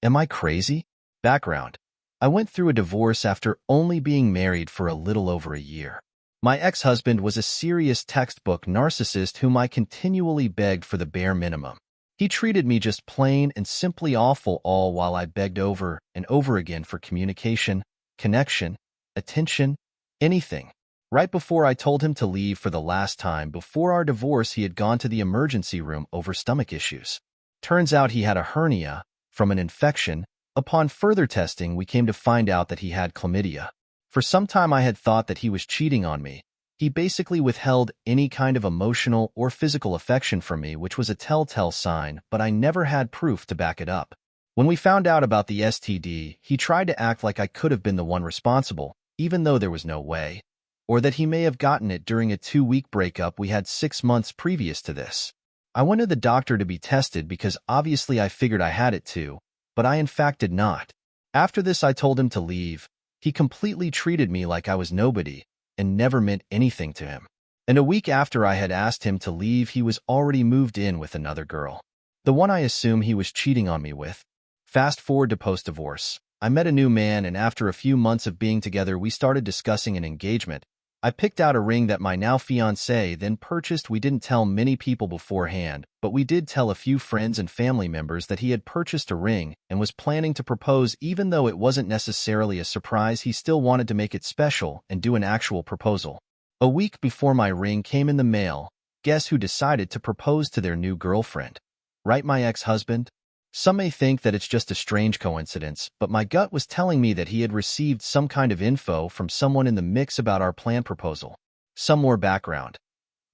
Am I crazy? Background. I went through a divorce after only being married for a little over a year. My ex-husband was a serious textbook narcissist whom I continually begged for the bare minimum. He treated me just plain and simply awful, all while I begged over and over again for communication, connection, attention, anything. Right before I told him to leave for the last time before our divorce, he had gone to the emergency room over stomach issues. Turns out he had a hernia from an infection. Upon further testing, we came to find out that he had chlamydia. For some time I had thought that he was cheating on me. He basically withheld any kind of emotional or physical affection from me, which was a telltale sign, but I never had proof to back it up. When we found out about the STD, he tried to act like I could have been the one responsible, even though there was no way, or that he may have gotten it during a 2-week breakup we had 6 months previous to this. I went to the doctor to be tested because obviously I figured I had it too, but I in fact did not. After this, I told him to leave. He completely treated me like I was nobody and never meant anything to him. And a week after I had asked him to leave, he was already moved in with another girl, the one I assume he was cheating on me with. Fast forward to post-divorce. I met a new man, and after a few months of being together, we started discussing an engagement. I picked out a ring that my now fiancé then purchased. We didn't tell many people beforehand, but we did tell a few friends and family members that he had purchased a ring and was planning to propose. Even though it wasn't necessarily a surprise, he still wanted to make it special and do an actual proposal. A week before my ring came in the mail, guess who decided to propose to their new girlfriend? Right, my ex-husband? Some may think that it's just a strange coincidence, but my gut was telling me that he had received some kind of info from someone in the mix about our planned proposal. Some more background.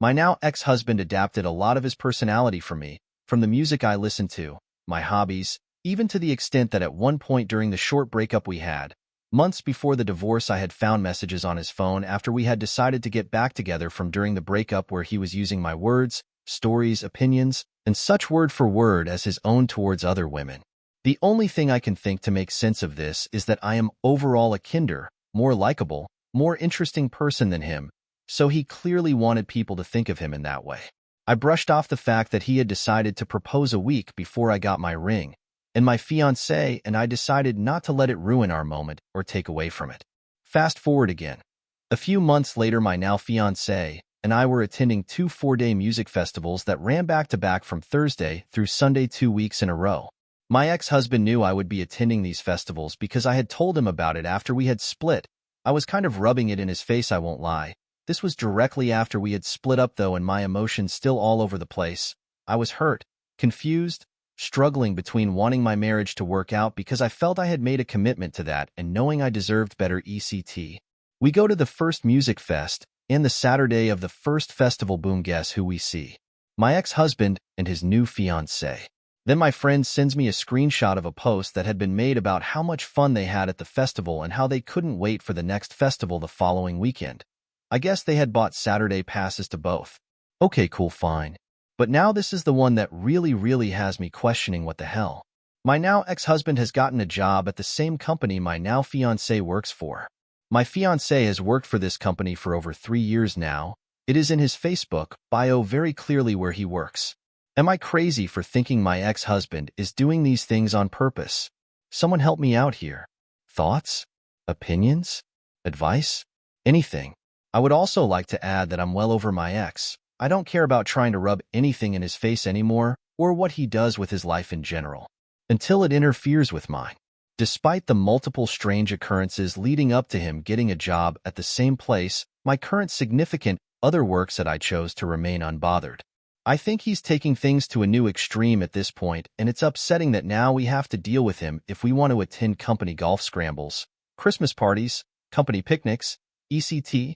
My now ex-husband adapted a lot of his personality from me, from the music I listened to, my hobbies, even to the extent that at one point during the short breakup we had, months before the divorce, I had found messages on his phone after we had decided to get back together from during the breakup where he was using my words, stories, opinions, and such word for word as his own towards other women. The only thing I can think to make sense of this is that I am overall a kinder, more likable, more interesting person than him, so he clearly wanted people to think of him in that way. I brushed off the fact that he had decided to propose a week before I got my ring, and my fiancé and I decided not to let it ruin our moment or take away from it. Fast forward again. A few months later, my now fiancé and I were attending 2 4-day music festivals that ran back-to-back from Thursday through Sunday, 2 weeks in a row. My ex-husband knew I would be attending these festivals because I had told him about it after we had split. I was kind of rubbing it in his face, I won't lie. This was directly after we had split up though, and my emotions still all over the place. I was hurt, confused, struggling between wanting my marriage to work out because I felt I had made a commitment to that and knowing I deserved better. ECT. We go to the first music fest, and the Saturday of the first festival, boom, guess who we see? My ex-husband and his new fiancée. Then my friend sends me a screenshot of a post that had been made about how much fun they had at the festival and how they couldn't wait for the next festival the following weekend. I guess they had bought Saturday passes to both. Okay, cool, fine. But now this is the one that really has me questioning what the hell. My now ex-husband has gotten a job at the same company my now fiancé works for. My fiancé has worked for this company for over 3 years now. It is in his Facebook bio very clearly where he works. Am I crazy for thinking my ex-husband is doing these things on purpose? Someone help me out here. Thoughts? Opinions? Advice? Anything. I would also like to add that I'm well over my ex. I don't care about trying to rub anything in his face anymore, or what he does with his life in general, until it interferes with mine. Despite the multiple strange occurrences leading up to him getting a job at the same place my current significant other works at, I chose to remain unbothered. I think he's taking things to a new extreme at this point, and it's upsetting that now we have to deal with him if we want to attend company golf scrambles, Christmas parties, company picnics, ECT.